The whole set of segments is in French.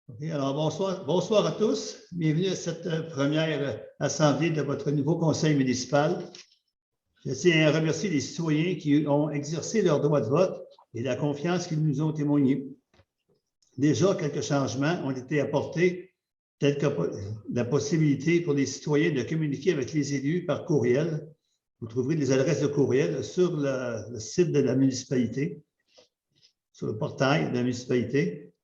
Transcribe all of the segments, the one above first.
Okay, alors bonsoir à tous. Bienvenue à cette première assemblée de votre nouveau conseil municipal. Je tiens à remercier les citoyens qui ont exercé leur droit de vote et la confiance qu'ils nous ont témoignée. Déjà, quelques changements ont été apportés, tels que la possibilité pour les citoyens de communiquer avec les élus par courriel. Vous trouverez les adresses de courriel sur le site de la municipalité, sur le portail de la municipalité.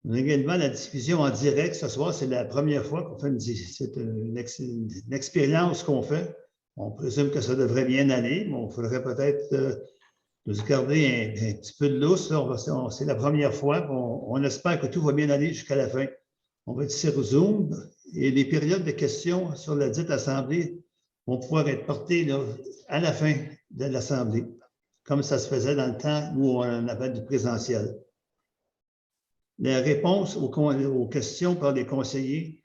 On a également la diffusion en direct. Ce soir, c'est la première fois qu'on fait une expérience qu'on fait. On présume que ça devrait bien aller, mais il faudrait peut-être nous garder un petit peu de lousse. C'est la première fois. On espère que tout va bien aller jusqu'à la fin. On va être sur Zoom et les périodes de questions sur la dite assemblée vont pouvoir être portées là, à la fin de l'assemblée, comme ça se faisait dans le temps où on avait du présentiel. Les réponses aux questions par les conseillers,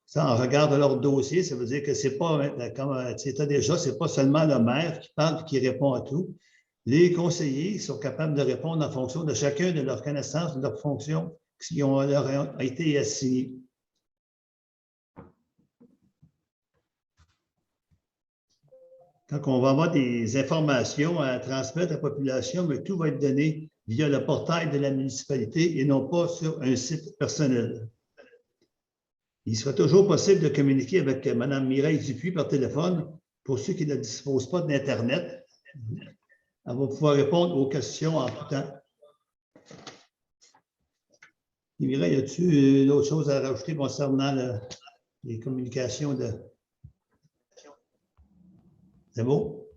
ça, en regard de leur dossier, ça veut dire que c'est pas, comme c'était déjà, c'est pas seulement le maire qui parle et qui répond à tout. Les conseillers sont capables de répondre en fonction de chacun de leurs connaissances, de leurs fonctions qui leur ont été assignées. Quand on va avoir des informations à transmettre à la population, mais tout va être donné via le portail de la municipalité et non pas sur un site personnel. Il sera toujours possible de communiquer avec Mme Mireille Dupuis par téléphone pour ceux qui ne disposent pas d'Internet. Elle va pouvoir répondre aux questions en tout temps. Et Mireille, as-tu d'autres choses à rajouter concernant les communications de... C'est beau?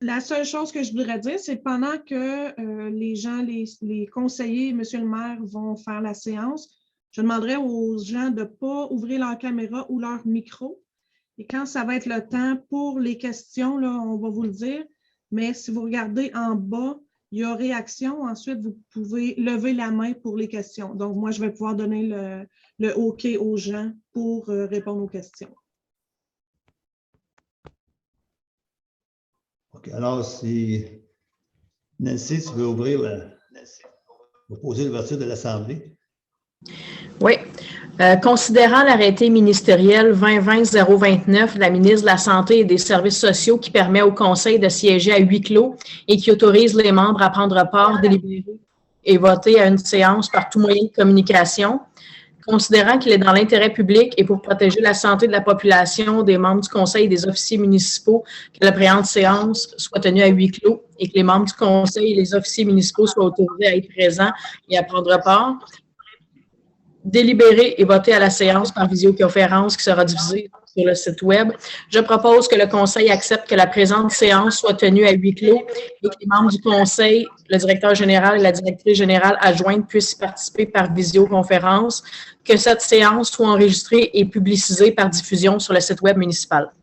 La seule chose que je voudrais dire, c'est pendant que les gens, les conseillers, monsieur le maire, vont faire la séance, je demanderais aux gens de ne pas ouvrir leur caméra ou leur micro. Et quand ça va être le temps pour les questions, là, on va vous le dire. Mais si vous regardez en bas, il y a réaction. Ensuite, vous pouvez lever la main pour les questions. Donc, moi, je vais pouvoir donner le OK aux gens pour répondre aux questions. OK. Alors, si Nancy, tu veux poser l'ouverture de l'Assemblée. Oui. Considérant l'arrêté ministériel 2020-029 de la ministre de la Santé et des Services sociaux qui permet au Conseil de siéger à huis clos et qui autorise les membres à prendre part, délibérer et voter à une séance par tout moyen de communication, considérant qu'il est dans l'intérêt public et pour protéger la santé de la population, des membres du Conseil et des officiers municipaux, que la présente séance soit tenue à huis clos et que les membres du Conseil et les officiers municipaux soient autorisés à être présents et à prendre part, délibérer et voter à la séance par visioconférence qui sera diffusée sur le site Web. Je propose que le Conseil accepte que la présente séance soit tenue à huis clos et que les membres du Conseil, le directeur général et la directrice générale adjointe puissent y participer par visioconférence, que cette séance soit enregistrée et publicisée par diffusion sur le site Web municipal.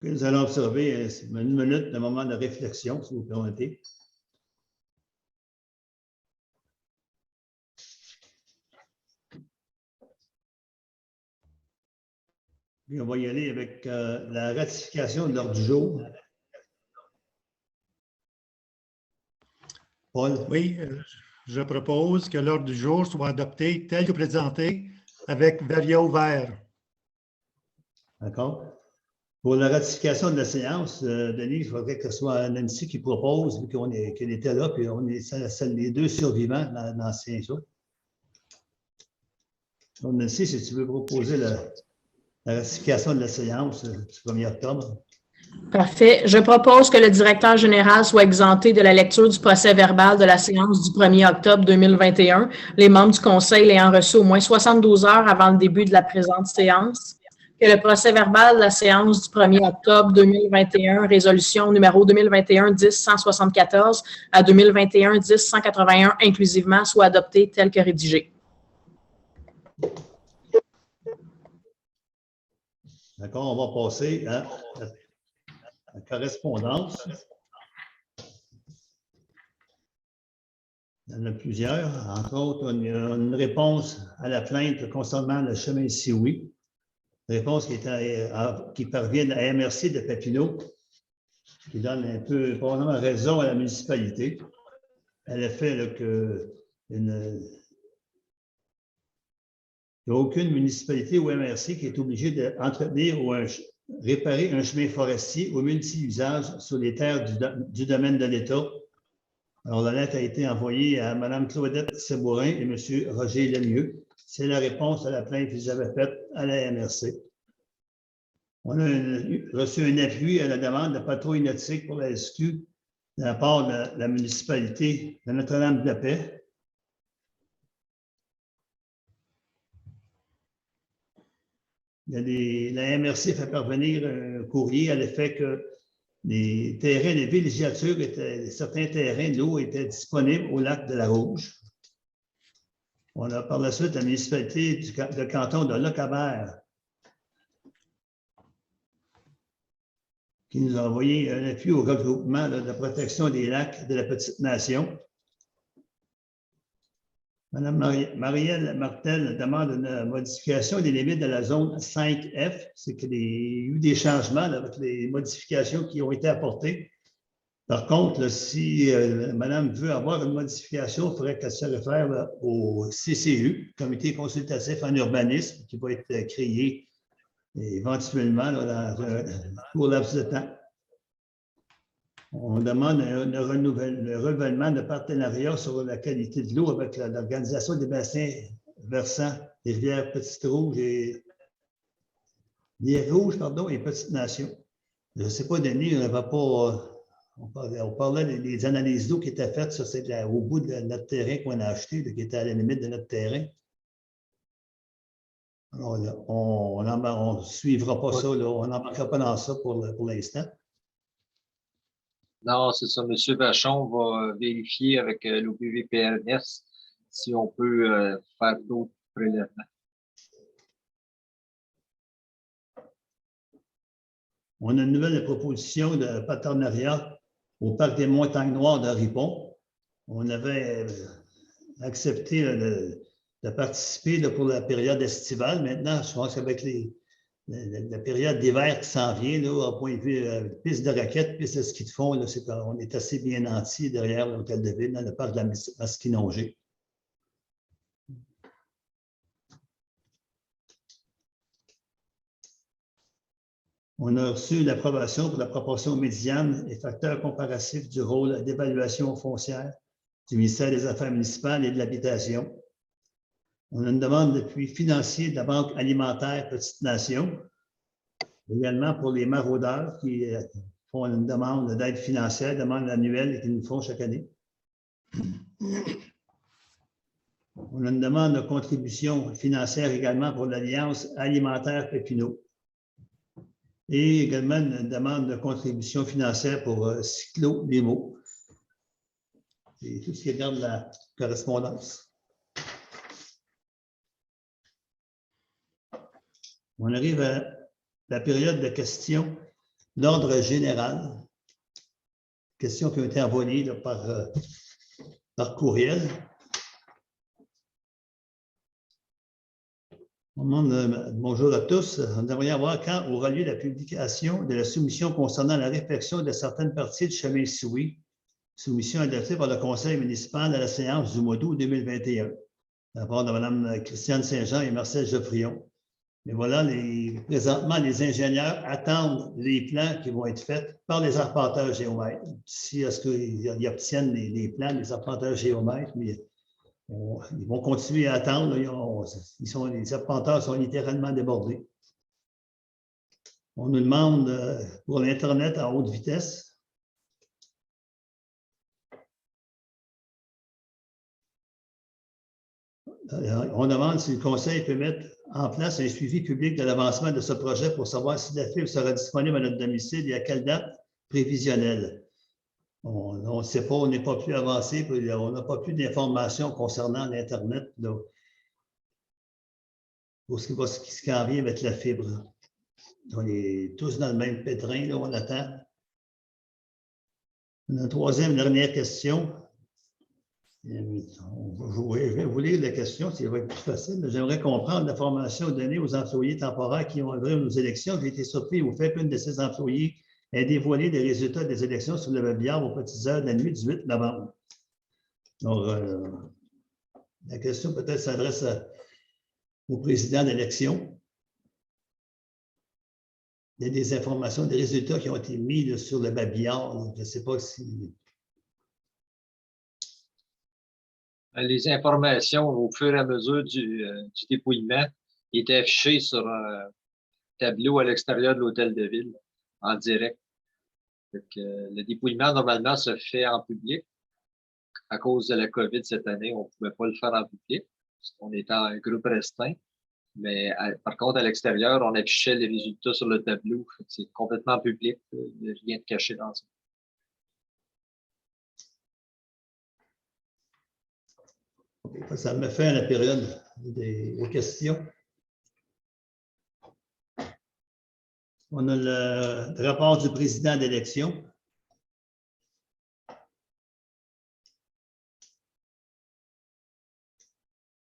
Nous allons observer une minute de moment de réflexion, si vous permettez. Et on va y aller avec la ratification de l'ordre du jour. Paul? Oui, je propose que l'ordre du jour soit adopté tel que présenté avec verrier vert. D'accord. Pour la ratification de la séance, Denis, il faudrait que ce soit Nancy qui propose, vu qu'elle était là, puis on est les deux survivants dans l'ancien show. Donc, Nancy, si tu veux proposer la ratification de la séance du 1er octobre. Parfait. Je propose que le directeur général soit exempté de la lecture du procès-verbal de la séance du 1er octobre 2021, les membres du Conseil l'ayant reçu au moins 72 heures avant le début de la présente séance. Que le procès-verbal de la séance du 1er octobre 2021, résolution numéro 2021-10-174 à 2021-10-181 inclusivement, soit adopté tel que rédigé. D'accord, on va passer à la correspondance. Il y en a plusieurs. Entre autres, il y a une réponse à la plainte concernant le chemin Sioui. Réponse qui parvient à MRC de Papineau, qui donne un peu, probablement raison à la municipalité. Elle a fait là, qu'il n'y a aucune municipalité ou MRC qui est obligée d'entretenir ou réparer un chemin forestier au multi-usage sur les terres du domaine de l'État. Alors, la lettre a été envoyée à Mme Claudette Sebourin et M. Roger Lemieux. C'est la réponse à la plainte qu'ils avaient faite à la MRC. On a reçu un appui à la demande de patrouille nautique pour la SQ de la part de la municipalité de Notre-Dame-de-la-Paix. La MRC fait parvenir un courrier à l'effet que les terrains de villégiature, certains terrains de l'eau étaient disponibles au lac de la Rouge. On a par la suite la municipalité de canton de Lochabert qui nous a envoyé un appui au regroupement de protection des lacs de la Petite-Nation. Mme Marielle Martel demande une modification des limites de la zone 5F. C'est qu'il y a eu des changements avec les modifications qui ont été apportées. Par contre, là, si Madame veut avoir une modification, il faudrait qu'elle se réfère là, au CCU, Comité consultatif en urbanisme, qui va être créé éventuellement là, dans un court laps de temps. On demande le renouvellement de partenariat sur la qualité de l'eau avec l'Organisation des bassins versants des rivières Petite-Rouge et Petite-Nation. Je ne sais pas, Denis, on parlait des analyses d'eau qui étaient faites, ça c'est au bout de notre terrain qu'on a acheté, qui était à la limite de notre terrain. Alors, on ne suivra pas ça, là, on n'embarquera pas dans ça pour l'instant. Non, c'est ça. M. Vachon va vérifier avec l'OPVPRNS si on peut faire d'autres prélèvements. On a une nouvelle proposition de partenariat au Parc des Montagnes Noires de Ripon. On avait accepté de participer pour la période estivale. Maintenant, je pense qu'avec la période d'hiver qui s'en vient, là, au point de vue piste de raquettes, piste de ski de fond, là, on est assez bien nantis derrière l'hôtel de ville, dans le parc de la Masquinongé. On a reçu l'approbation pour la proportion médiane et facteur comparatif du rôle d'évaluation foncière du ministère des Affaires municipales et de l'Habitation. On a une demande d'appui financier de la Banque alimentaire Petite-Nation, également pour les maraudeurs qui font une demande d'aide financière, demande annuelle qu'ils nous font chaque année. On a une demande de contribution financière également pour l'Alliance alimentaire Papineau. Et également une demande de contribution financière pour Cyclo-Limo. C'est tout ce qui regarde la correspondance. On arrive à la période de questions d'ordre général. Questions qui ont été envoyées là, par courriel. On demande bonjour à tous. On aimerait voir quand aura lieu la publication de la soumission concernant la réflexion de certaines parties du chemin Sioui, soumission adoptée par le conseil municipal à la séance du mois d'août 2021, de la part de Mme Christiane Saint-Jean et Marcel Geoffrion. Mais voilà, présentement, les ingénieurs attendent les plans qui vont être faits par les arpenteurs géomètres. Si est-ce qu'ils obtiennent les plans des arpenteurs géomètres, mais ils vont continuer à attendre. Les arpenteurs sont littéralement débordés. On nous demande pour l'Internet à haute vitesse. On demande si le conseil peut mettre en place un suivi public de l'avancement de ce projet pour savoir si la fibre sera disponible à notre domicile et à quelle date prévisionnelle. On ne sait pas, on n'est pas plus avancé, on n'a pas plus d'informations concernant l'Internet pour ce qui s'en vient avec la fibre. On est tous dans le même pétrin, là, on attend. Une troisième, dernière question. Je vais vous lire la question, ça va être plus facile. J'aimerais comprendre la formation donnée aux employés temporaires qui ont œuvré aux élections. J'ai été surpris au fait qu'une de ces employés ait dévoilé les résultats des élections sur le webinaire aux petites heures de la nuit du 8 novembre. Donc, la question peut-être s'adresse au président d'élection. Il y a des informations, des résultats qui ont été mis là, sur le babillard. Je ne sais pas si... Les informations, au fur et à mesure du dépouillement, étaient affichées sur un tableau à l'extérieur de l'hôtel de ville, en direct. Donc, le dépouillement, normalement, se fait en public. À cause de la COVID cette année, on ne pouvait pas le faire en public, parce qu'on était en groupe restreint. Mais par contre, à l'extérieur, on affichait les résultats sur le tableau. C'est complètement public, il n'y a rien de caché dans ça. Ça me fait à la période des questions. On a le rapport du président d'élection.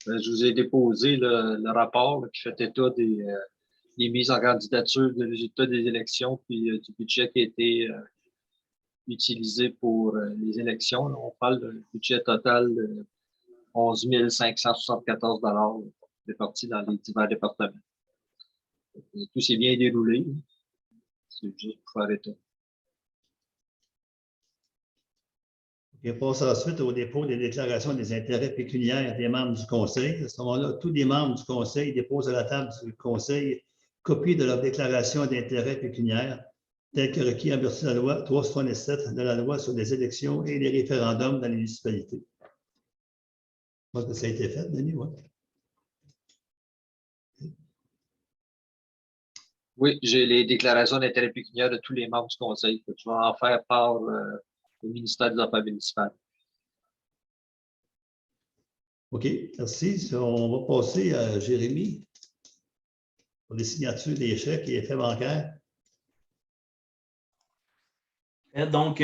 Je vous ai déposé le rapport qui fait état des mises en candidature, des résultats des élections, puis du budget qui a été utilisé pour les élections. On parle d'un budget total de 11 574 $ répartis dans les divers départements. Tout s'est bien déroulé. C'est juste pour faire état. On passe ensuite au dépôt des déclarations des intérêts pécuniaires des membres du Conseil. À ce moment-là, tous les membres du Conseil déposent à la table du Conseil copie de leur déclaration d'intérêts pécuniaires, telle que requis en vertu de la loi 367 de la loi sur les élections et les référendums dans les municipalités. Je pense que ça a été fait, Denis, oui. Oui, j'ai les déclarations d'intérêts pécuniaires de tous les membres du Conseil. Je vais en faire part au ministère des Affaires municipales. OK, merci. On va passer à Jérémy pour les signatures des chèques et effets bancaires. Donc,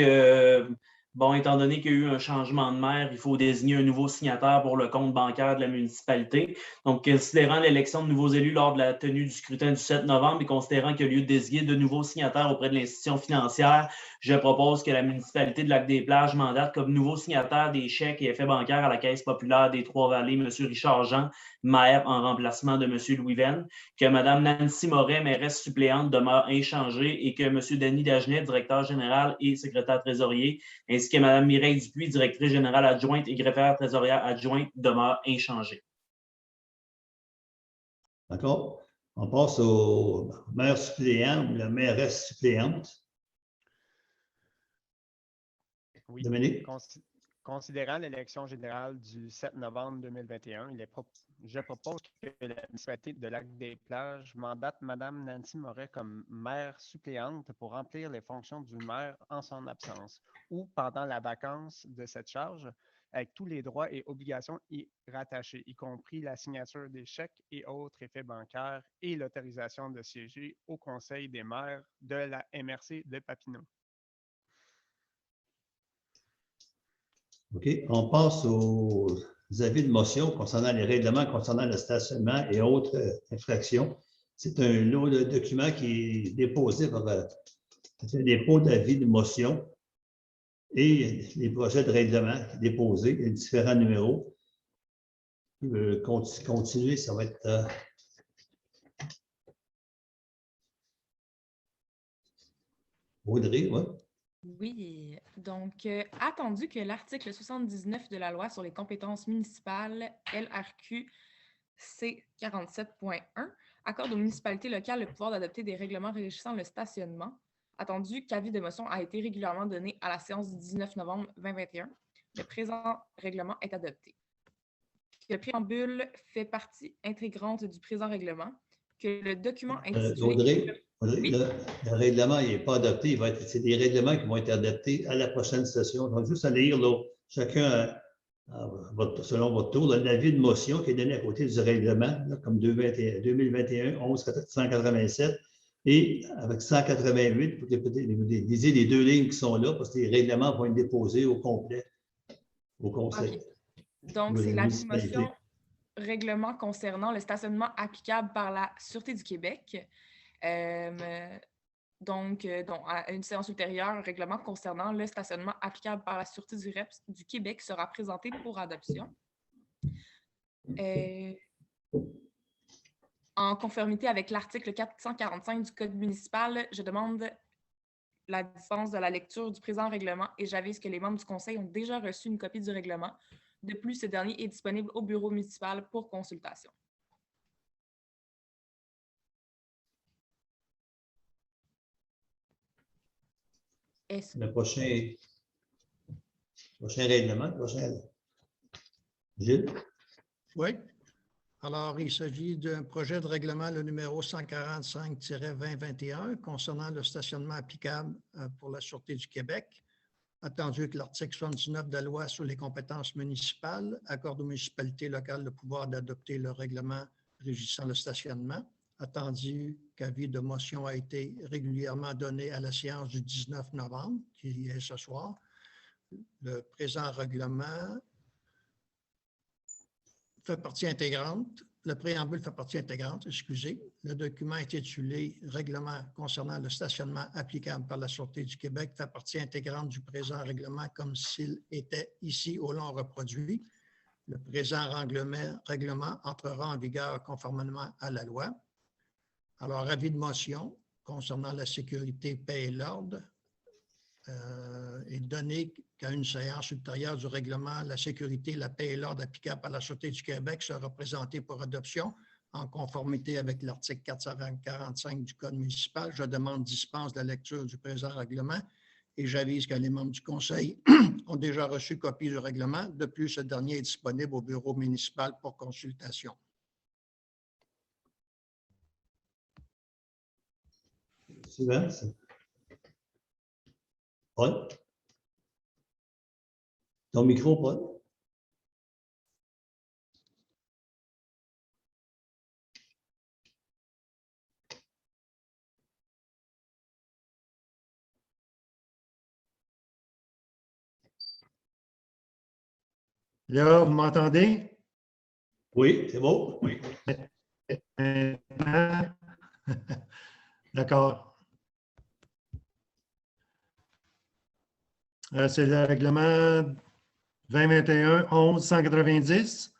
bon, étant donné qu'il y a eu un changement de maire, il faut désigner un nouveau signataire pour le compte bancaire de la municipalité. Donc, considérant l'élection de nouveaux élus lors de la tenue du scrutin du 7 novembre et considérant qu'il y a lieu de désigner de nouveaux signataires auprès de l'institution financière, je propose que la municipalité de Lac-des-Plages mandate comme nouveau signataire des chèques et effets bancaires à la Caisse populaire des Trois-Vallées, M. Richard Jean, maire en remplacement de M. Louis Venn, que Mme Nancy Moret, mairesse suppléante, demeure inchangée et que M. Denis Dagenet, directeur général et secrétaire trésorier, ainsi que Mme Mireille Dupuis, directrice générale adjointe et greffière trésorière adjointe, demeure inchangée. D'accord. On passe au maire suppléant ou la mairesse suppléante. Oui. Dominique? Considérant l'élection générale du 7 novembre 2021, je propose que la municipalité de Lac-des-Plages mandate Mme Nancy Moret comme maire suppléante pour remplir les fonctions du maire en son absence ou pendant la vacance de cette charge, avec tous les droits et obligations y rattachés, y compris la signature des chèques et autres effets bancaires et l'autorisation de siéger au Conseil des maires de la MRC de Papineau. OK. On passe aux avis de motion concernant les règlements concernant le stationnement et autres infractions. C'est un lot de documents qui est déposé par le dépôt d'avis de motion et les projets de règlement déposés. Il y a différents numéros. Continuer, ça va être... Audrey, oui. Oui, donc attendu que l'article 79 de la loi sur les compétences municipales LRQ C47.1 accorde aux municipalités locales le pouvoir d'adopter des règlements régissant le stationnement, attendu qu'avis de motion a été régulièrement donné à la séance du 19 novembre 2021, le présent règlement est adopté. Que le préambule fait partie intégrante du présent règlement, que le document intitulé... Audrey, oui? Le règlement n'est pas adopté. C'est des règlements qui vont être adoptés à la prochaine session. Donc, juste à lire, là, chacun, selon votre tour, l'avis de motion qui est donné à côté du règlement, là, comme 2021, 11-187, et avec 188, pour que vous lisiez les deux lignes qui sont là, parce que les règlements vont être déposés au complet au Conseil. Okay. Donc, Oui, c'est la l'avis de municipalité. motion règlement concernant le stationnement applicable par la Sûreté du Québec. Donc, à une séance ultérieure, un règlement concernant le stationnement applicable par la Sûreté du Québec sera présenté pour adoption. En conformité avec l'article 445 du Code municipal, je demande la dispense de la lecture du présent règlement et j'avise que les membres du Conseil ont déjà reçu une copie du règlement. De plus, ce dernier est disponible au bureau municipal pour consultation. Le prochain règlement, Gilles? Oui. Alors, il s'agit d'un projet de règlement, le numéro 145-2021, concernant le stationnement applicable pour la Sûreté du Québec. Attendu que l'article 79 de la loi sur les compétences municipales accorde aux municipalités locales le pouvoir d'adopter le règlement régissant le stationnement. Attendu qu'avis de motion a été régulièrement donné à la séance du 19 novembre, qui est ce soir. Le présent règlement fait partie intégrante. Le préambule fait partie intégrante, excusez. Le document intitulé « Règlement concernant le stationnement applicable par la Sûreté du Québec » fait partie intégrante du présent règlement comme s'il était ici au long reproduit. Le présent règlement entrera en vigueur conformément à la loi. Alors, avis de motion concernant la sécurité, paix et l'ordre est donné qu'à une séance ultérieure du règlement, la sécurité, la paix et l'ordre applicable par la Sûreté du Québec sera présenté pour adoption en conformité avec l'article 445 du Code municipal. Je demande dispense de la lecture du présent règlement et j'avise que les membres du Conseil ont déjà reçu copie du règlement. De plus, ce dernier est disponible au bureau municipal pour consultation. Suivant. Paul? Ton micro, Paul? Là, vous m'entendez? Oui, c'est bon? Oui. D'accord. C'est le règlement 2021-11-190,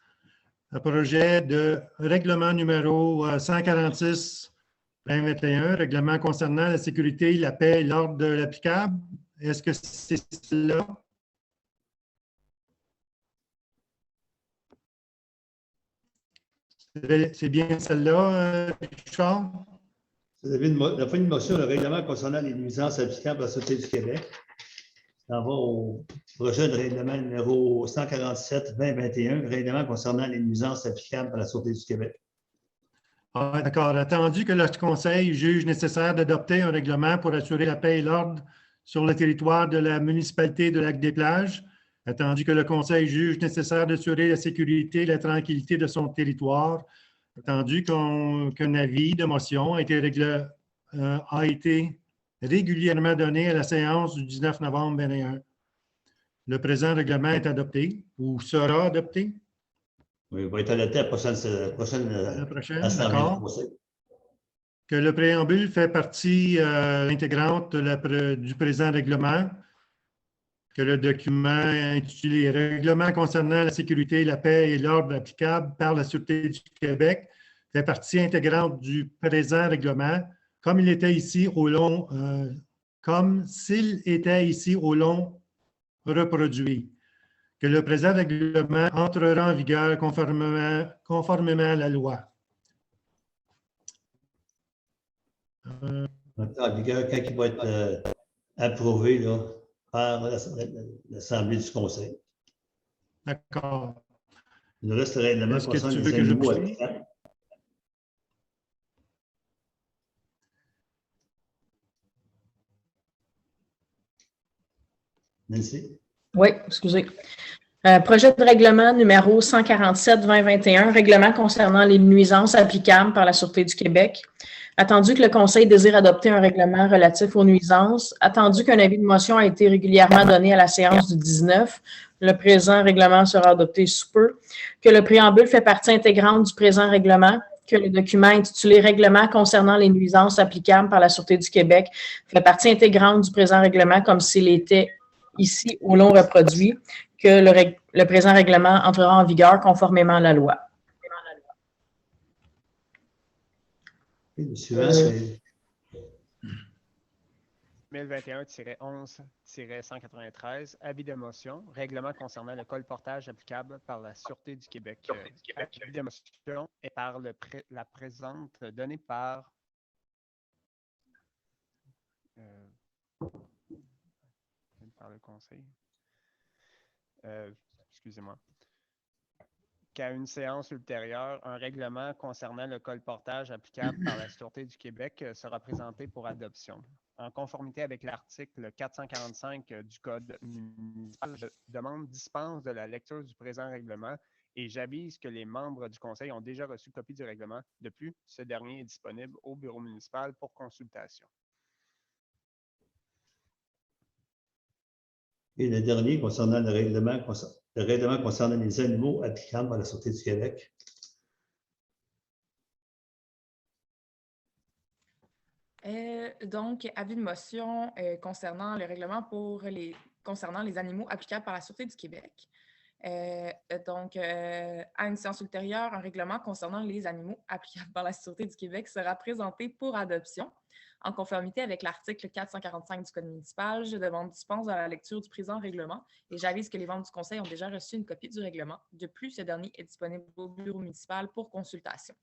le projet de règlement numéro 146-2021, règlement concernant la sécurité, la paix et l'ordre de l'applicable. Est-ce que c'est cela? C'est bien celle-là, Richard? Vous avez la fin de motion, le règlement concernant les nuisances applicables à la Sûreté du Québec. On va au projet de règlement numéro 147-2021, règlement concernant les nuisances applicables à la Sûreté du Québec. Ah, d'accord. Attendu que le Conseil juge nécessaire d'adopter un règlement pour assurer la paix et l'ordre sur le territoire de la municipalité de Lac-des-Plages, attendu que le Conseil juge nécessaire d'assurer la sécurité et la tranquillité de son territoire, attendu qu'un avis de motion a été régulièrement donné à la séance du 19 novembre 2021. Le présent règlement est adopté ou sera adopté. Oui, il va être adopté à la prochaine assemblée du Conseil. Que le préambule fait partie intégrante du présent règlement. Que le document intitulé « Règlement concernant la sécurité, la paix et l'ordre applicable par la Sûreté du Québec » fait partie intégrante du présent règlement, comme il était ici au long, comme s'il était ici au long reproduit. Que le présent règlement entrera en vigueur conformément à la loi. En vigueur, quand il va être approuvé là, par l'Assemblée du Conseil. D'accord. Le reste, le règlement Est-ce que concerne tu les veux que je animaux poursuive? applicables. Nancy? Oui, excusez. Projet de règlement numéro 147-2021, règlement concernant les nuisances applicables par la Sûreté du Québec. Attendu que le Conseil désire adopter un règlement relatif aux nuisances, attendu qu'un avis de motion a été régulièrement donné à la séance du 19, Le présent règlement sera adopté sous peu. Que le préambule fait partie intégrante du présent règlement. Que le document intitulé « Règlement concernant les nuisances applicables par la Sûreté du Québec » fait partie intégrante du présent règlement comme s'il était ici au long reproduit. Que le présent règlement entrera en vigueur conformément à la loi. Le suivant, c'est 2021-11-193, avis de motion, règlement concernant le colportage applicable par la Sûreté du Québec. Avis de motion est par la présente donnée par le Conseil. Excusez-moi. Qu'à une séance ultérieure, un règlement concernant le colportage applicable par la Sûreté du Québec sera présenté pour adoption. En conformité avec l'article 445 du Code municipal, je demande dispense de la lecture du présent règlement et j'avise que les membres du Conseil ont déjà reçu copie du règlement. De plus, ce dernier est disponible au bureau municipal pour consultation. Et le dernier concernant le règlement concernant les animaux applicables par la Sûreté du Québec. Donc, avis de motion concernant le règlement concernant les animaux applicables par la Sûreté du Québec. Donc, à une séance ultérieure, un règlement concernant les animaux applicables par la Sûreté du Québec sera présenté pour adoption. En conformité avec l'article 445 du Code municipal, je demande dispense de la lecture du présent règlement et j'avise que les membres du Conseil ont déjà reçu une copie du règlement. De plus, ce dernier est disponible au bureau municipal pour consultation.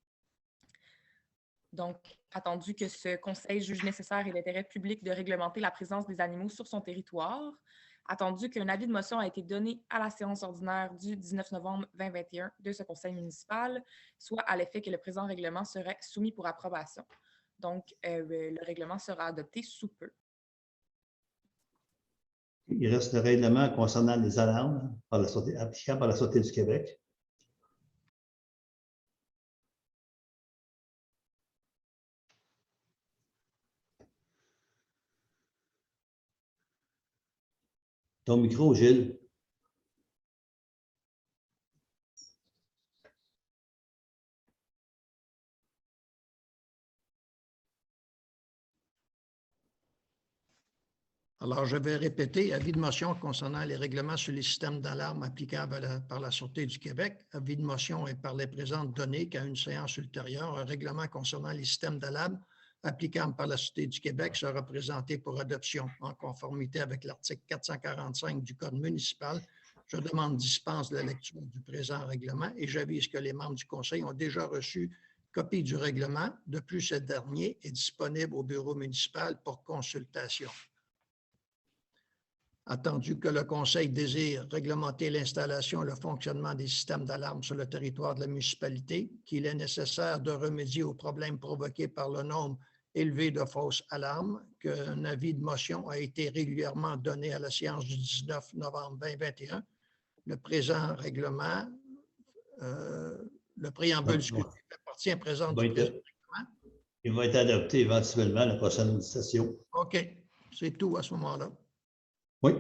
Donc, attendu que ce Conseil juge nécessaire et d'intérêt public de réglementer la présence des animaux sur son territoire, attendu qu'un avis de motion a été donné à la séance ordinaire du 19 novembre 2021 de ce Conseil municipal, soit à l'effet que le présent règlement serait soumis pour approbation. Donc, le règlement sera adopté sous peu. Il reste le règlement concernant les alarmes applicables par la Sûreté du Québec. Ton micro, Gilles. Alors, je vais répéter, avis de motion concernant les règlements sur les systèmes d'alarme applicables par la Sûreté du Québec. Avis de motion est par les présentes données qu'à une séance ultérieure, un règlement concernant les systèmes d'alarme applicables par la Sûreté du Québec sera présenté pour adoption en conformité avec l'article 445 du Code municipal. Je demande dispense de la lecture du présent règlement et j'avise que les membres du Conseil ont déjà reçu copie du règlement. De plus, ce dernier est disponible au bureau municipal pour consultation. Attendu que le Conseil désire réglementer l'installation et le fonctionnement des systèmes d'alarme sur le territoire de la municipalité, qu'il est nécessaire de remédier aux problèmes provoqués par le nombre élevé de fausses alarmes, qu'un avis de motion a été régulièrement donné à la séance du 19 novembre 2021. Le présent règlement, le préambule fait partie présente du présent règlement. Il va être adopté éventuellement à la prochaine session. OK, c'est tout à ce moment-là. Oui.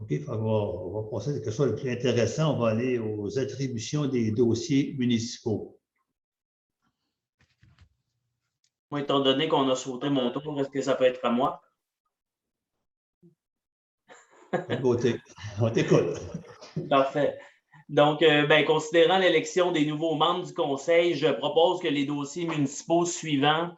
OK, on va passer à quelque chose de plus intéressant. On va aller aux attributions des dossiers municipaux. Moi, étant donné qu'on a sauté mon tour, est-ce que ça peut être à moi? On t'écoute. Parfait. Donc, considérant l'élection des nouveaux membres du Conseil, je propose que les dossiers municipaux suivants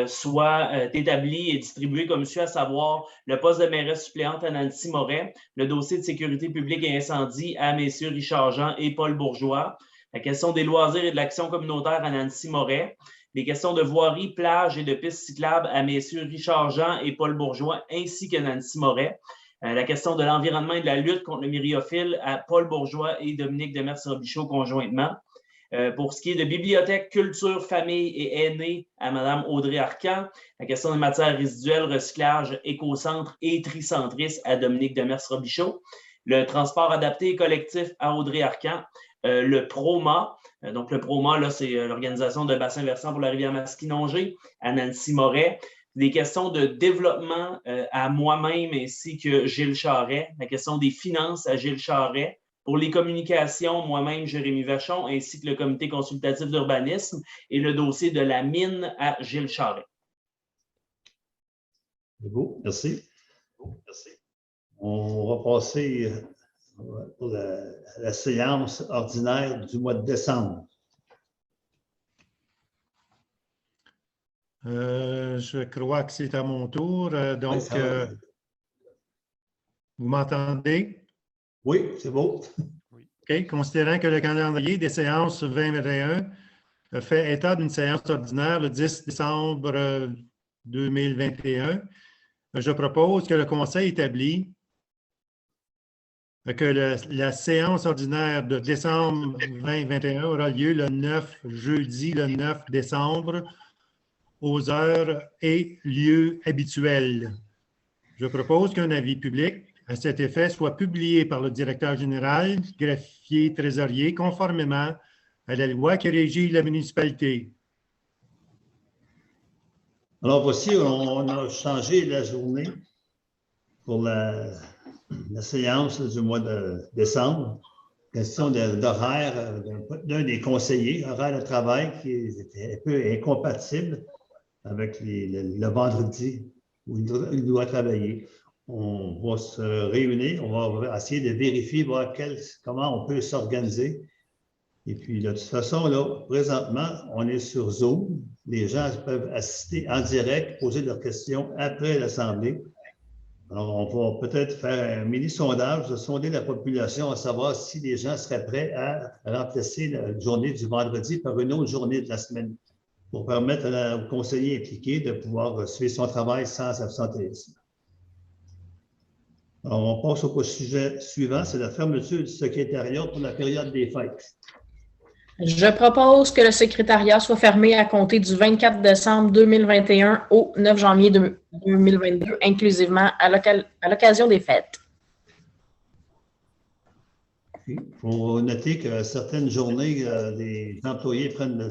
soient établis et distribués comme suit, à savoir le poste de mairesse suppléante à Nancy Moret, le dossier de sécurité publique et incendie à messieurs Richard Jean et Paul Bourgeois, la question des loisirs et de l'action communautaire à Nancy Moret, les questions de voirie, plage et de pistes cyclables à messieurs Richard Jean et Paul Bourgeois, ainsi que Nancy Moret, la question de l'environnement et de la lutte contre le myriophile à Paul Bourgeois et Dominique Demers-Robichaud conjointement. Pour ce qui est de bibliothèque, culture, famille et aînés à Mme Audrey Arcan, la question des matières résiduelles, recyclage, écocentre et tricentrisme à Dominique Demers-Robichaud, le transport adapté et collectif à Audrey Arcan, le PROMA, donc le PROMA, là, c'est l'organisation de bassin versant pour la rivière Masquinongé à Nancy Moret, des questions de développement à moi-même ainsi que Gilles Charret, la question des finances à Gilles Charret, pour les communications, moi-même, Jérémy Vachon, ainsi que le comité consultatif d'urbanisme et le dossier de la mine à Gilles Charret. C'est beau, merci. On va passer pour la séance ordinaire du mois de décembre. Je crois que c'est à mon tour. Donc, Oui, vous m'entendez? oui, c'est beau. OK. Considérant que le calendrier des séances 2021 fait état d'une séance ordinaire le 10 décembre 2021, je propose que le Conseil établit que la séance ordinaire de décembre 2021 aura lieu jeudi le 9 décembre aux heures et lieux habituels. Je propose qu'un avis public à cet effet soit publié par le directeur général, greffier, trésorier, conformément à la loi qui régit la municipalité. Alors voici, on a changé la journée pour la séance du mois de décembre. Question d'horaire d'un des conseillers, horaire de travail qui est un peu incompatible avec le vendredi où il doit travailler. On va se réunir, on va essayer de vérifier, voir comment on peut s'organiser. Et puis, de toute façon, là, présentement, on est sur Zoom. Les gens peuvent assister en direct, poser leurs questions après l'Assemblée. Alors, on va peut-être faire un mini-sondage, de sonder la population, à savoir si les gens seraient prêts à remplacer la journée du vendredi par une autre journée de la semaine, pour permettre aux conseillers impliqués de pouvoir suivre son travail sans absentéisme. Alors, on passe au sujet suivant, c'est la fermeture du secrétariat pour la période des fêtes. Je propose que le secrétariat soit fermé à compter du 24 décembre 2021 au 9 janvier 2022, inclusivement à l'occasion des fêtes. Il faut noter que certaines journées, les employés prennent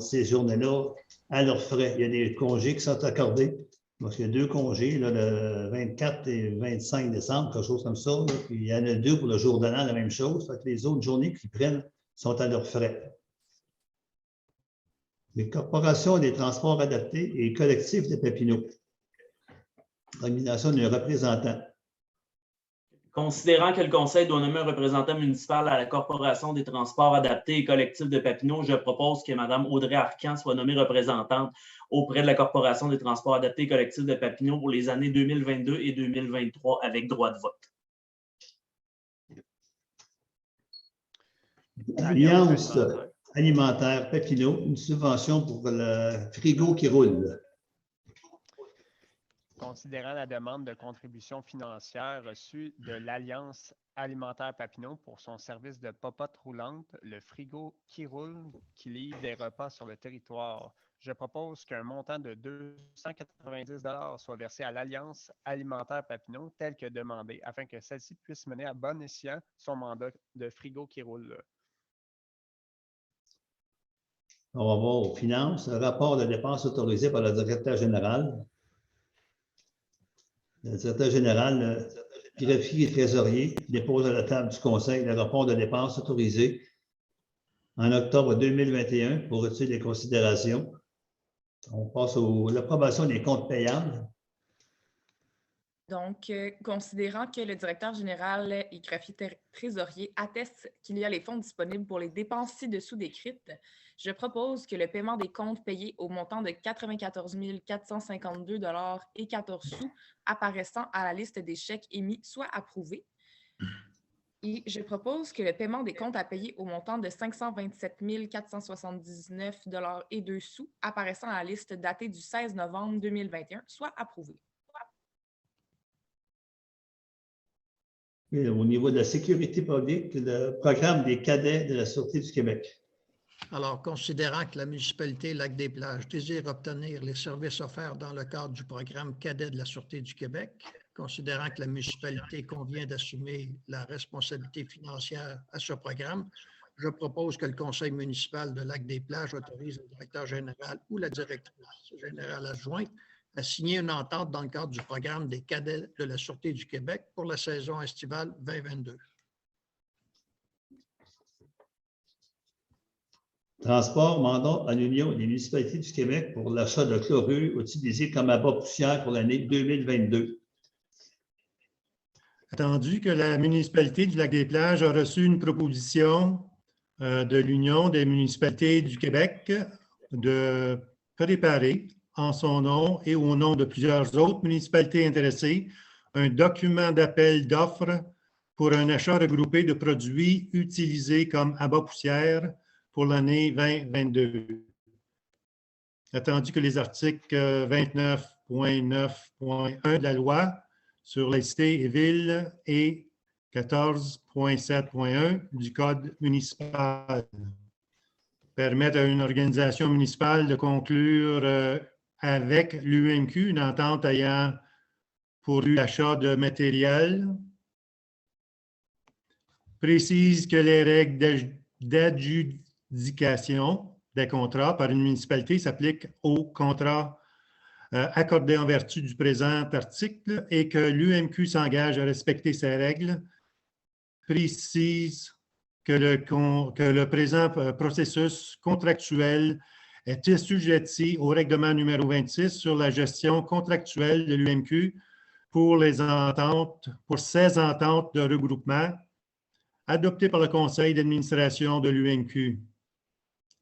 ces journées-là à leurs frais. Il y a des congés qui sont accordés. Donc, il y a 2 congés, là, le 24 et 25 décembre, quelque chose comme ça. Là. Puis il y en a 2 pour le jour de l'an, la même chose. Fait que les autres journées qu'ils prennent sont à leurs frais. Les corporations des transports adaptés et collectifs de Papineau. Nomination d'un représentant. Considérant que le Conseil doit nommer un représentant municipal à la Corporation des transports adaptés et collectifs de Papineau, je propose que Mme Audrey Arcan soit nommée représentante auprès de la Corporation des transports adaptés et collectifs de Papineau pour les années 2022 et 2023 avec droit de vote. Alliance alimentaire Papineau, une subvention pour le frigo qui roule. Considérant la demande de contribution financière reçue de l'Alliance alimentaire Papineau pour son service de popote roulante, le frigo qui roule, qui livre des repas sur le territoire, je propose qu'un montant de 290 $ soit versé à l'Alliance alimentaire Papineau tel que demandé, afin que celle-ci puisse mener à bon escient son mandat de frigo qui roule. On va voir aux finances, un rapport de dépenses autorisé par le directeur général. Le directeur général, greffier et trésorier, dépose à la table du Conseil le rapport de dépenses autorisé en octobre 2021 pour retenir les considérations. On passe à l'approbation des comptes payables. Donc, considérant que le directeur général et greffier trésorier attestent qu'il y a les fonds disponibles pour les dépenses ci-dessous décrites, je propose que le paiement des comptes payés au montant de 94 452 $ et 14 sous apparaissant à la liste des chèques émis soit approuvé. Et je propose que le paiement des comptes à payer au montant de 527 479 $ et 2 sous apparaissant à la liste datée du 16 novembre 2021 soit approuvé. Et au niveau de la sécurité publique, le programme des cadets de la Sûreté du Québec. Alors, considérant que la municipalité Lac-des-Plages désire obtenir les services offerts dans le cadre du programme cadet de la Sûreté du Québec, considérant que la municipalité convient d'assumer la responsabilité financière à ce programme, je propose que le conseil municipal de Lac-des-Plages autorise le directeur général ou la directrice générale adjointe a signé une entente dans le cadre du programme des cadets de la Sûreté du Québec pour la saison estivale 2022. Transport, mandat à l'Union des municipalités du Québec pour l'achat de chlorure utilisé comme abat poussière pour l'année 2022. Attendu que la municipalité du Lac-des-Plages a reçu une proposition de l'Union des municipalités du Québec de préparer en son nom et au nom de plusieurs autres municipalités intéressées un document d'appel d'offres pour un achat regroupé de produits utilisés comme abat poussière pour l'année 2022. Attendu que les articles 29.9.1 de la loi sur les cités et villes et 14.7.1 du Code municipal permettent à une organisation municipale de conclure avec l'UMQ une entente ayant pour l'achat de matériel, précise que les règles d'adjudication des contrats par une municipalité s'appliquent aux contrats accordés en vertu du présent article et que l'UMQ s'engage à respecter ces règles, précise que le présent processus contractuel est assujetti au règlement numéro 26 sur la gestion contractuelle de l'UMQ pour ces ententes de regroupement adoptées par le conseil d'administration de l'UMQ.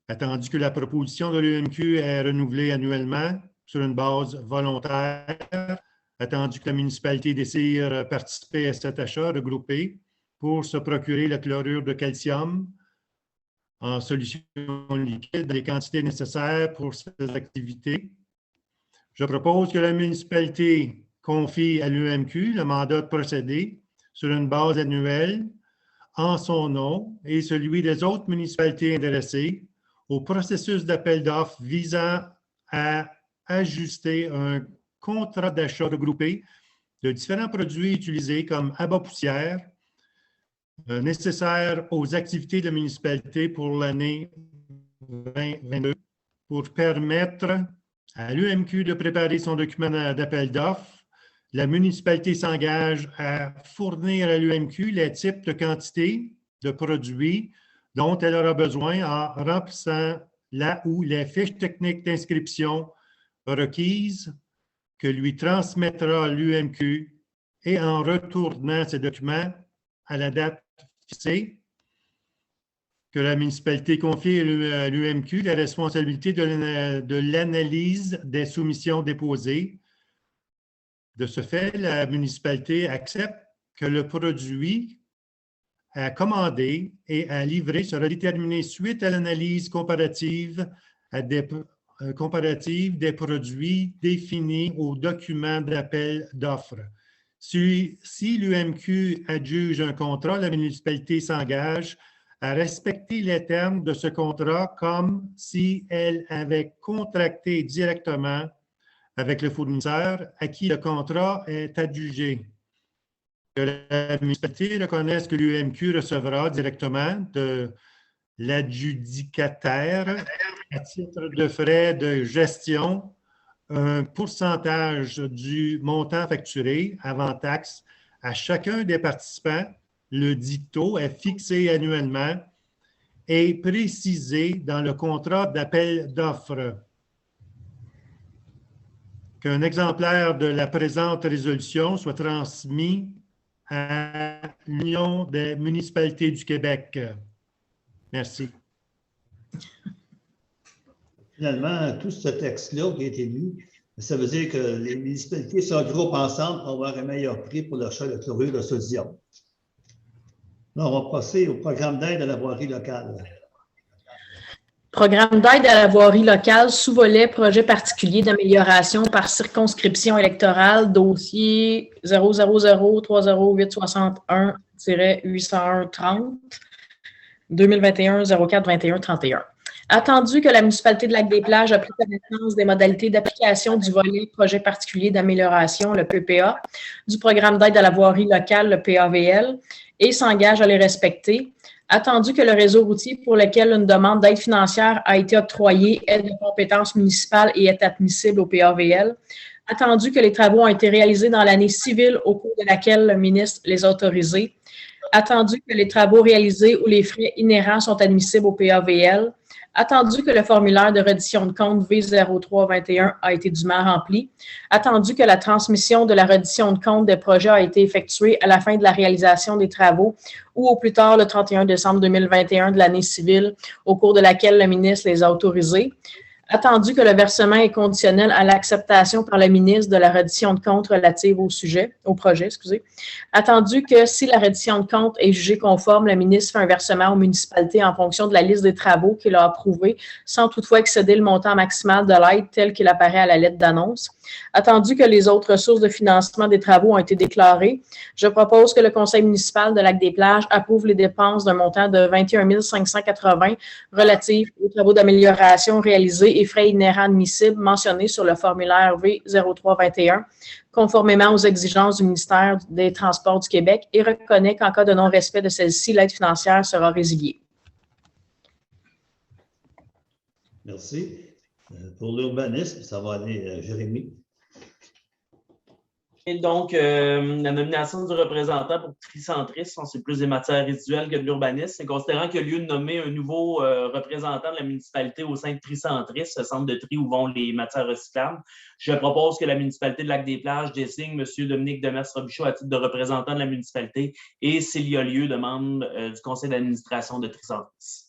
Attendu que la proposition de l'UMQ est renouvelée annuellement sur une base volontaire, attendu que la municipalité désire participer à cet achat regroupé pour se procurer le chlorure de calcium en solution liquide dans les quantités nécessaires pour ces activités. Je propose que la municipalité confie à l'UMQ le mandat de procéder sur une base annuelle en son nom et celui des autres municipalités intéressées au processus d'appel d'offres visant à ajuster un contrat d'achat regroupé de différents produits utilisés comme abat poussière nécessaires aux activités de la municipalité pour l'année 2022 pour permettre à l'UMQ de préparer son document d'appel d'offres. La municipalité s'engage à fournir à l'UMQ les types de quantités de produits dont elle aura besoin en remplissant la ou les fiches techniques d'inscription requises que lui transmettra l'UMQ et en retournant ces documents à la date fixée, que la municipalité confie à l'UMQ la responsabilité de l'analyse des soumissions déposées. De ce fait, la municipalité accepte que le produit à commander et à livrer sera déterminé suite à l'analyse comparative des produits définis au document d'appel d'offres. Si l'UMQ adjuge un contrat, la municipalité s'engage à respecter les termes de ce contrat comme si elle avait contracté directement avec le fournisseur à qui le contrat est adjugé. Que la municipalité reconnaisse que l'UMQ recevra directement de l'adjudicataire à titre de frais de gestion un pourcentage du montant facturé avant taxe à chacun des participants. Le dit taux est fixé annuellement et précisé dans le contrat d'appel d'offres. Qu'un exemplaire de la présente résolution soit transmis à l'Union des municipalités du Québec. Merci. Finalement, tout ce texte-là qui a été lu, ça veut dire que les municipalités se regroupent ensemble pour avoir un meilleur prix pour l'achat de chlorure de sodium. Là, on va passer au programme d'aide à la voirie locale. Programme d'aide à la voirie locale, sous-volet projet particulier d'amélioration par circonscription électorale, dossier 000-30861-801-30, 2021-04-21-31. Attendu que la municipalité de Lac-des-Plages a pris connaissance des modalités d'application du volet projet particulier d'amélioration, le PPA, du programme d'aide à la voirie locale, le PAVL, et s'engage à les respecter. Attendu que le réseau routier pour lequel une demande d'aide financière a été octroyée est de compétence municipale et est admissible au PAVL. Attendu que les travaux ont été réalisés dans l'année civile au cours de laquelle le ministre les a autorisés. Attendu que les travaux réalisés ou les frais inhérents sont admissibles au PAVL. Attendu que le formulaire de reddition de compte V0321 a été dûment rempli. Attendu que la transmission de la reddition de compte des projets a été effectuée à la fin de la réalisation des travaux ou au plus tard le 31 décembre 2021 de l'année civile au cours de laquelle le ministre les a autorisés. Attendu que le versement est conditionnel à l'acceptation par le ministre de la reddition de compte relative au projet. Attendu que si la reddition de compte est jugée conforme, le ministre fait un versement aux municipalités en fonction de la liste des travaux qu'il a approuvés, sans toutefois excéder le montant maximal de l'aide tel qu'il apparaît à la lettre d'annonce. Attendu que les autres sources de financement des travaux ont été déclarées, je propose que le conseil municipal de Lac-des-Plages approuve les dépenses d'un montant de 21 580 relatives aux travaux d'amélioration réalisés et frais inhérents admissibles mentionnés sur le formulaire V0321, conformément aux exigences du ministère des Transports du Québec, et reconnaît qu'en cas de non-respect de celle-ci, l'aide financière sera résiliée. Merci. Pour l'urbanisme, ça va aller, Jérémy. Et donc, la nomination du représentant pour Tricentrisme, c'est plus des matières résiduelles que de l'urbanisme. C'est considérant qu'il y a lieu de nommer un nouveau représentant de la municipalité au sein de Tricentrisme, ce centre de tri où vont les matières recyclables. Je propose que la municipalité de Lac-des-Plages désigne M. Dominique Demers-Robichaud à titre de représentant de la municipalité et, s'il y a lieu, de membre du conseil d'administration de Tricentrisme.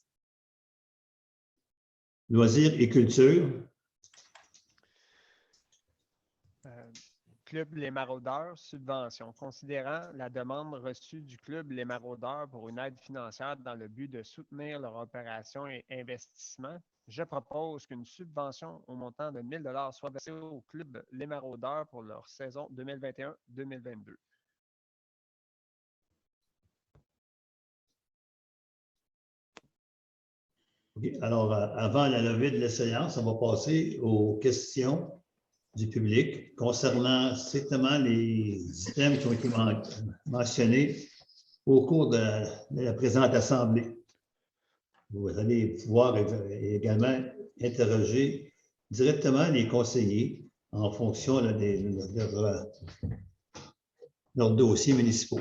Loisirs et culture. Club Les Maraudeurs, subvention. Considérant la demande reçue du Club Les Maraudeurs pour une aide financière dans le but de soutenir leur opération et investissement, je propose qu'une subvention au montant de 1 000 $ soit versée au Club Les Maraudeurs pour leur saison 2021-2022. Okay. Alors, avant la levée de la séance, on va passer aux questions du public concernant strictement les items qui ont été mentionnés au cours de la présente assemblée. Vous allez pouvoir également interroger directement les conseillers en fonction là, de leurs dossiers municipaux.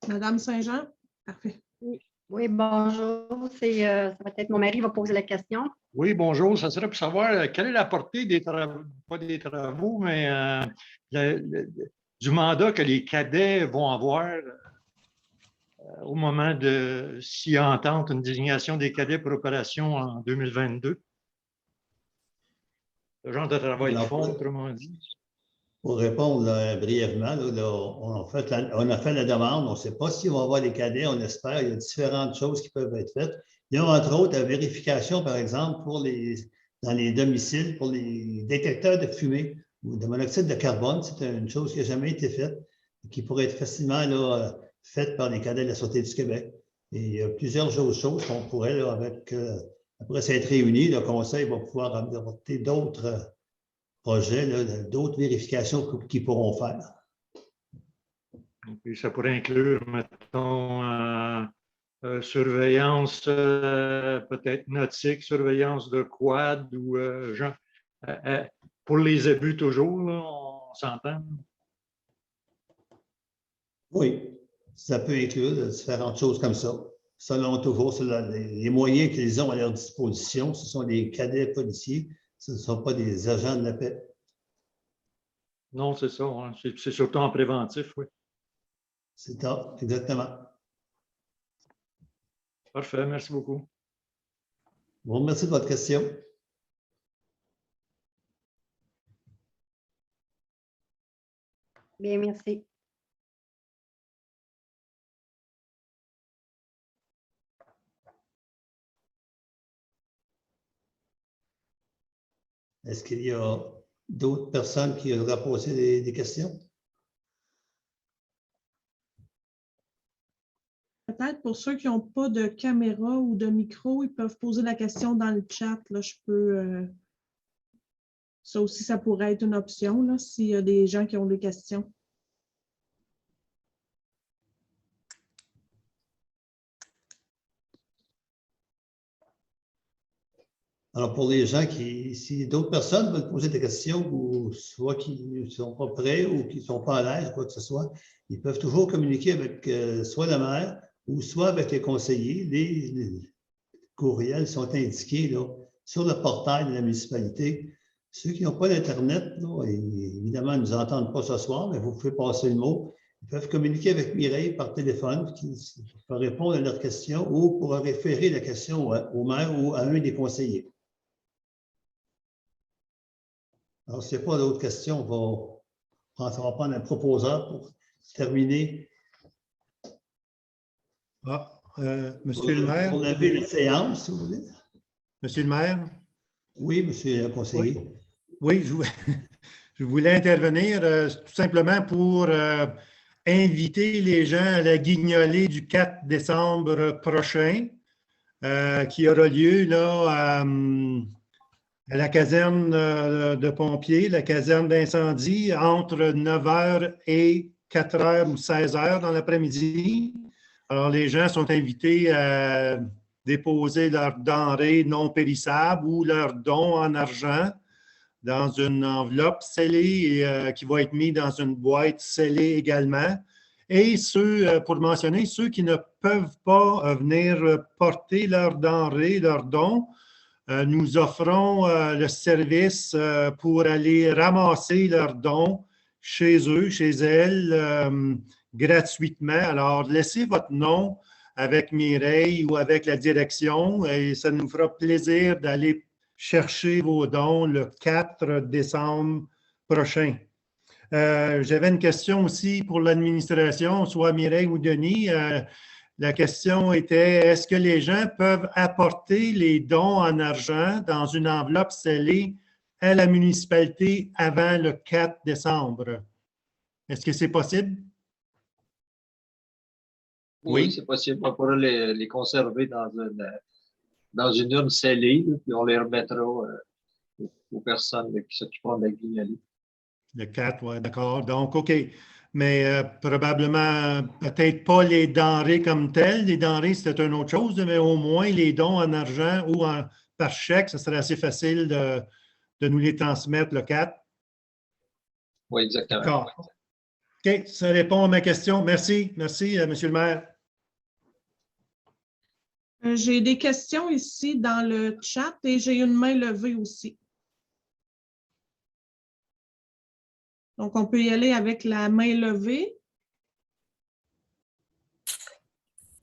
Madame Saint-Jean, parfait. Oui, bonjour. Ça va être mon mari qui va poser la question. Oui, bonjour. Ça serait pour savoir quelle est la portée des travaux, pas des travaux, mais du mandat que les cadets vont avoir au moment de s'y entente une désignation des cadets pour opération en 2022. Le genre de travail de fond, autrement dit. Pour répondre brièvement, on a fait la demande. On ne sait pas s'il va y avoir des cadets, on espère. Il y a différentes choses qui peuvent être faites. Il y a entre autres la vérification, par exemple, dans les domiciles, pour les détecteurs de fumée ou de monoxyde de carbone. C'est une chose qui n'a jamais été faite, qui pourrait être facilement faite par les cadets de la Sûreté du Québec. Et il y a plusieurs choses qu'on pourrait, après s'être réunis, le Conseil va pouvoir apporter d'autres projets, d'autres vérifications qu'ils pourront faire. Et ça pourrait inclure, mettons, surveillance peut-être nautique, surveillance de quad ou pour les abus toujours, là, on s'entend? Oui, ça peut inclure différentes choses comme ça. Selon toujours les moyens qu'ils ont à leur disposition, ce sont des cadets policiers. Ce ne sont pas des agents de la paix. Non, c'est ça. Hein. C'est surtout en préventif, oui. C'est ça, exactement. Parfait, merci beaucoup. Je vous remercie de votre question. Bien, merci. Est-ce qu'il y a d'autres personnes qui auraient posé des questions? Peut-être pour ceux qui n'ont pas de caméra ou de micro, ils peuvent poser la question dans le chat. Là, je peux. Ça aussi, ça pourrait être une option là, s'il y a des gens qui ont des questions. Alors, pour les gens si d'autres personnes veulent poser des questions ou soit qui ne sont pas prêts ou qui ne sont pas à l'aise, quoi que ce soit, ils peuvent toujours communiquer avec soit la maire ou soit avec les conseillers. Les courriels sont indiqués là, sur le portail de la municipalité. Ceux qui n'ont pas d'Internet, évidemment, ils ne nous entendent pas ce soir, mais vous pouvez passer le mot. Ils peuvent communiquer avec Mireille par téléphone pour répondre à leurs questions ou pour référer la question au maire ou à un des conseillers. Alors, s'il n'y a pas d'autres questions, on va prendre un proposeur pour terminer. Monsieur le maire. On avait la séance, si vous voulez. Monsieur le maire. Oui, monsieur le conseiller. Oui, je voulais intervenir tout simplement pour inviter les gens à la guignolée du 4 décembre prochain, qui aura lieu là, à la caserne de pompiers, la caserne d'incendie, entre 9h et 4h ou 16h dans l'après-midi. Alors, les gens sont invités à déposer leurs denrées non périssables ou leurs dons en argent dans une enveloppe scellée qui va être mise dans une boîte scellée également. Et pour mentionner, ceux qui ne peuvent pas venir porter leurs denrées, leurs dons, nous offrons le service pour aller ramasser leurs dons chez eux, chez elles, gratuitement. Alors, laissez votre nom avec Mireille ou avec la direction et ça nous fera plaisir d'aller chercher vos dons le 4 décembre prochain. J'avais une question aussi pour l'administration, soit Mireille ou Denis. La question était, est-ce que les gens peuvent apporter les dons en argent dans une enveloppe scellée à la municipalité avant le 4 décembre? Est-ce que c'est possible? Oui, c'est possible. On pourra les conserver dans une urne scellée, puis on les remettra aux personnes qui s'occuperont de la guignolée. Le 4, oui, d'accord. Donc, OK. Mais probablement, peut-être pas les denrées comme telles. Les denrées, c'est une autre chose, mais au moins les dons en argent ou par chèque, ce serait assez facile de nous les transmettre le 4. Oui, exactement. D'accord. OK, ça répond à ma question. Merci. Merci, monsieur le maire. J'ai des questions ici dans le chat et j'ai une main levée aussi. Donc, on peut y aller avec la main levée.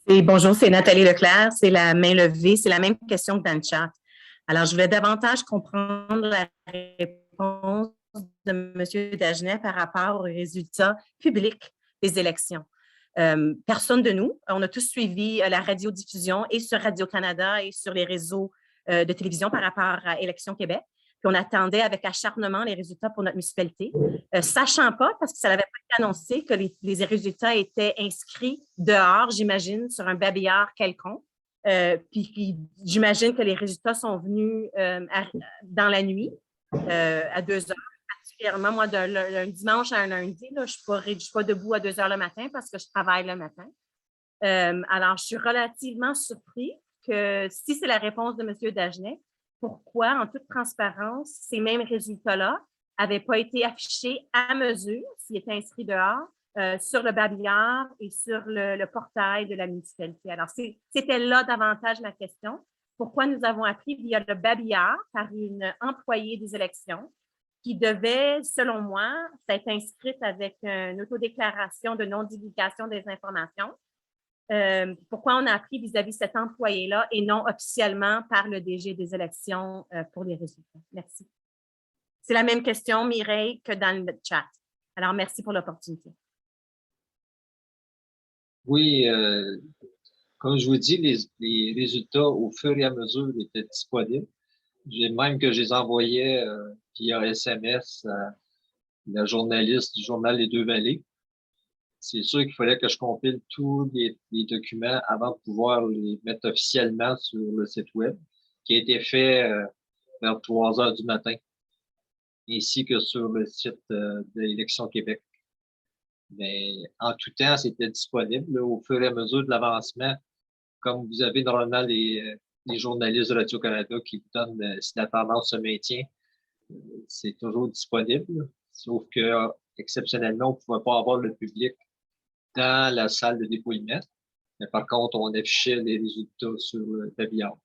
Et bonjour, c'est Nathalie Leclerc. C'est la main levée. C'est la même question que dans le chat. Alors, je voulais davantage comprendre la réponse de M. Dagenet par rapport aux résultats publics des élections. Personne de nous, on a tous suivi la radiodiffusion et sur Radio-Canada et sur les réseaux de télévision par rapport à Élections Québec. Puis on attendait avec acharnement les résultats pour notre municipalité, sachant pas, parce que ça n'avait pas été annoncé, que les résultats étaient inscrits dehors, j'imagine, sur un babillard quelconque. Puis j'imagine que les résultats sont venus dans la nuit, à 2 heures. Particulièrement, moi, d'un dimanche à un lundi, là, je ne suis pas debout à 2 heures le matin parce que je travaille le matin. Alors, je suis relativement surpris que si c'est la réponse de M. Dagenet, pourquoi, en toute transparence, ces mêmes résultats-là n'avaient pas été affichés à mesure, s'ils étaient inscrits dehors, sur le babillard et sur le portail de la municipalité. Alors, c'était là davantage ma question. Pourquoi nous avons appris via le babillard par une employée des élections qui devait, selon moi, être inscrite avec une autodéclaration de non-divulgation des informations. Pourquoi on a appris vis-à-vis cet employé-là et non officiellement par le DG des élections pour les résultats? Merci. C'est la même question, Mireille, que dans le chat. Alors, merci pour l'opportunité. Oui, comme je vous dis, les résultats au fur et à mesure étaient disponibles. Même que je les envoyais via SMS à la journaliste du journal Les Deux-Vallées. c'est sûr qu'il fallait que je compile tous les documents avant de pouvoir les mettre officiellement sur le site web, qui a été fait vers 3 heures du matin, ainsi que sur le site de l'Élection Québec. Mais en tout temps, c'était disponible là, au fur et à mesure de l'avancement, comme vous avez normalement les journalistes de Radio-Canada qui vous donnent si la tendance se maintient, c'est toujours disponible. Sauf que, exceptionnellement, on ne pouvait pas avoir le public dans la salle de dépouillement. Mais par contre, on affichait les résultats sur le pavillon.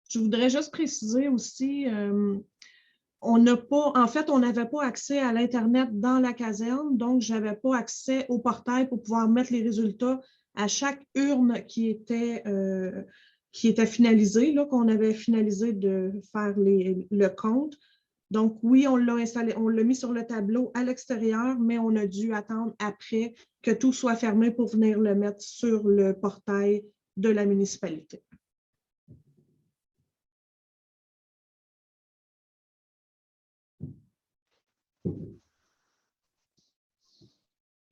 Je voudrais juste préciser aussi, on n'avait pas accès à l'Internet dans la caserne, donc je n'avais pas accès au portail pour pouvoir mettre les résultats à chaque urne qui était finalisée, qu'on avait finalisé de faire le compte. Donc, oui, on l'a installé, on l'a mis sur le tableau à l'extérieur, mais on a dû attendre après que tout soit fermé pour venir le mettre sur le portail de la municipalité.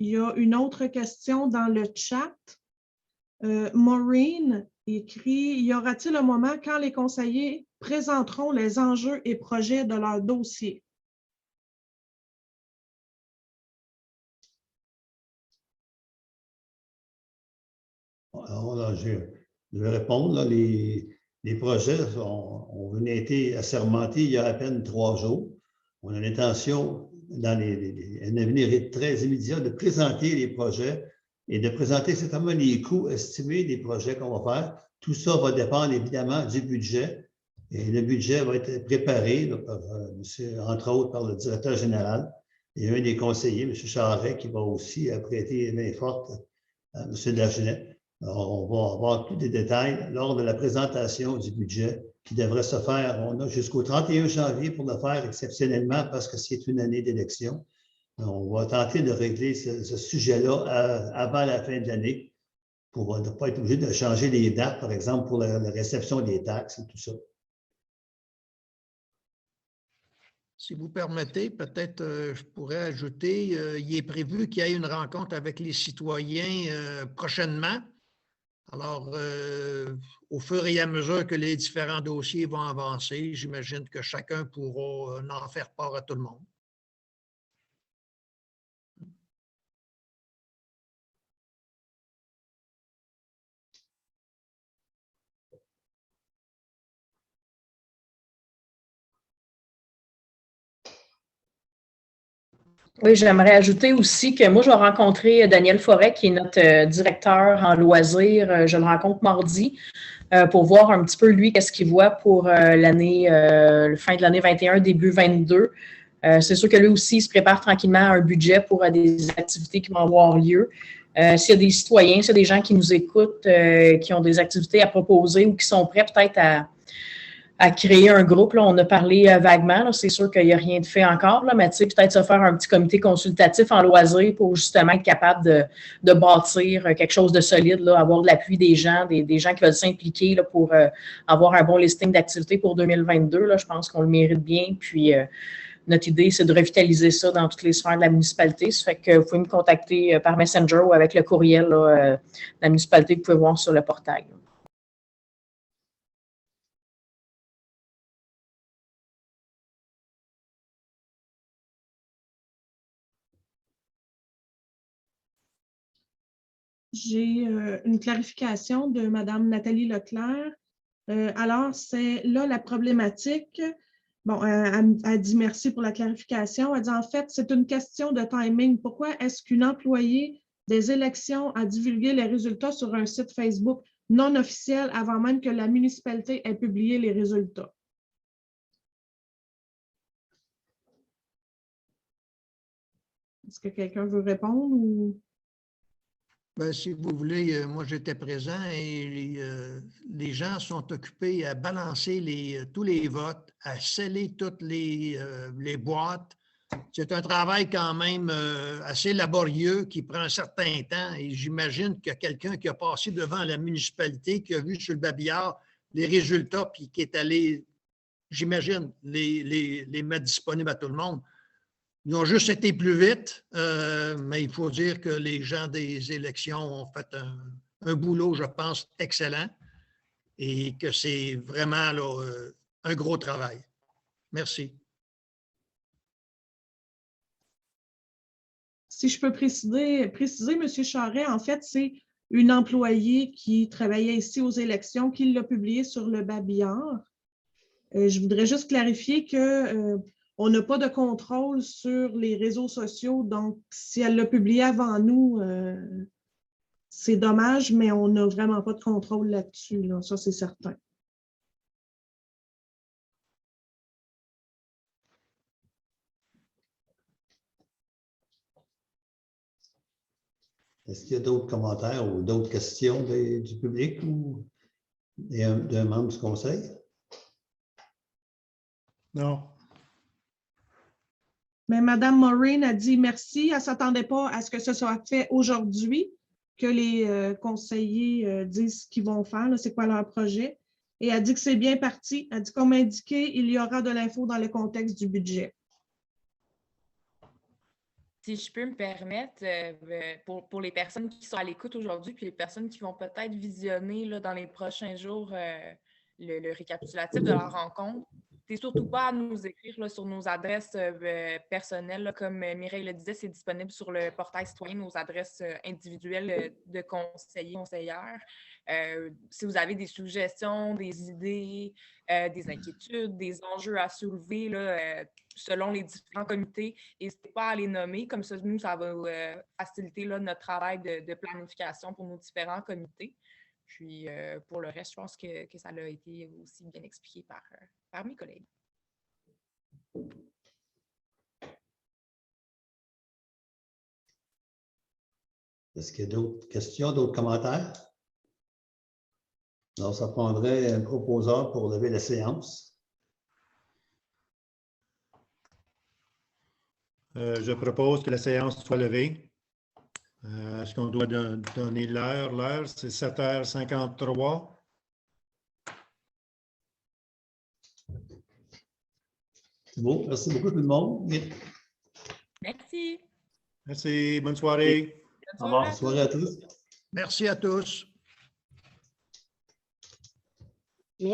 Il y a une autre question dans le chat. Maureen écrit « Y aura-t-il un moment quand les conseillers présenteront les enjeux et projets de leur dossier? » Alors, là, je vais répondre. Là, les projets ont été assermentés il y a à peine 3 jours. On a l'intention, dans un avenir très immédiat, de présenter les projets et de présenter certainement les coûts estimés des projets qu'on va faire. Tout ça va dépendre évidemment du budget. Et le budget va être préparé là, entre autres par le directeur général et un des conseillers, M. Charret, qui va aussi prêter main forte à M. Dagenet. Alors, on va avoir tous les détails lors de la présentation du budget qui devrait se faire. On a jusqu'au 31 janvier pour le faire exceptionnellement parce que c'est une année d'élection. On va tenter de régler ce sujet-là avant la fin de l'année pour ne pas être obligé de changer les dates, par exemple, pour la réception des taxes et tout ça. Si vous permettez, peut-être je pourrais ajouter, il est prévu qu'il y ait une rencontre avec les citoyens prochainement. Alors, au fur et à mesure que les différents dossiers vont avancer, j'imagine que chacun pourra en faire part à tout le monde. Oui, j'aimerais ajouter aussi que moi, je vais rencontrer Daniel Forêt, qui est notre directeur en loisirs. Je le rencontre mardi pour voir un petit peu, lui, qu'est-ce qu'il voit pour l'année, fin de l'année 21, début 22. C'est sûr que lui aussi, il se prépare tranquillement à un budget pour des activités qui vont avoir lieu. S'il y a des citoyens, s'il y a des gens qui nous écoutent, qui ont des activités à proposer ou qui sont prêts peut-être à créer un groupe. Là, on a parlé vaguement, c'est sûr qu'il n'y a rien de fait encore, là, mais peut-être se faire un petit comité consultatif en loisir pour justement être capable de bâtir quelque chose de solide, là, avoir de l'appui des gens, des gens qui veulent s'impliquer là, pour avoir un bon listing d'activités pour 2022. Là, je pense qu'on le mérite bien. Puis, notre idée, c'est de revitaliser ça dans toutes les sphères de la municipalité. Ça fait que vous pouvez me contacter par Messenger ou avec le courriel là, de la municipalité que vous pouvez voir sur le portail. J'ai une clarification de Mme Nathalie Leclerc. Alors, c'est là la problématique. Bon, elle dit merci pour la clarification. Elle dit en fait, c'est une question de timing. Pourquoi est-ce qu'une employée des élections a divulgué les résultats sur un site Facebook non officiel avant même que la municipalité ait publié les résultats? Est-ce que quelqu'un veut répondre ou... Bien, si vous voulez, moi j'étais présent et les gens sont occupés à balancer tous les votes, à sceller toutes les boîtes. C'est un travail quand même assez laborieux qui prend un certain temps et j'imagine qu'il y a quelqu'un qui a passé devant la municipalité, qui a vu sur le babillard les résultats puis qui est allé, j'imagine, les mettre disponibles à tout le monde. Ils ont juste été plus vite, mais il faut dire que les gens des élections ont fait un boulot, je pense, excellent et que c'est vraiment là, un gros travail. Merci. Si je peux préciser, M. Charret, en fait, c'est une employée qui travaillait ici aux élections qui l'a publié sur le Babillard. Je voudrais juste clarifier qu'on n'a pas de contrôle sur les réseaux sociaux, donc si elle l'a publié avant nous, c'est dommage, mais on n'a vraiment pas de contrôle là-dessus, là. Ça c'est certain. Est-ce qu'il y a d'autres commentaires ou d'autres questions du public ou d'un membre du conseil? Non. Mais Mme Maureen a dit merci. Elle ne s'attendait pas à ce que ce soit fait aujourd'hui, que les conseillers disent ce qu'ils vont faire, c'est quoi leur projet. Et elle dit que c'est bien parti. Elle dit, comme indiqué, il y aura de l'info dans le contexte du budget. Si je peux me permettre, pour les personnes qui sont à l'écoute aujourd'hui, puis les personnes qui vont peut-être visionner là, dans les prochains jours le récapitulatif de leur rencontre, n'hésitez surtout pas à nous écrire là, sur nos adresses personnelles. Là, comme Mireille le disait, c'est disponible sur le portail citoyen, nos adresses individuelles de conseillers, conseillères. Si vous avez des suggestions, des idées, des inquiétudes, des enjeux à soulever là, selon les différents comités, n'hésitez pas à les nommer. Comme ça, nous, ça va faciliter là, notre travail de planification pour nos différents comités. Puis, pour le reste, je pense que ça a été aussi bien expliqué par mes collègues. Est-ce qu'il y a d'autres questions, d'autres commentaires? Alors, ça prendrait un proposeur pour lever la séance. Je propose que la séance soit levée. Est-ce qu'on doit donner l'heure? L'heure, c'est 7h53. C'est beau. Merci beaucoup tout le monde. Merci. Merci. Bonne soirée. Bonne soirée Bonne soirée à tous. Merci à tous.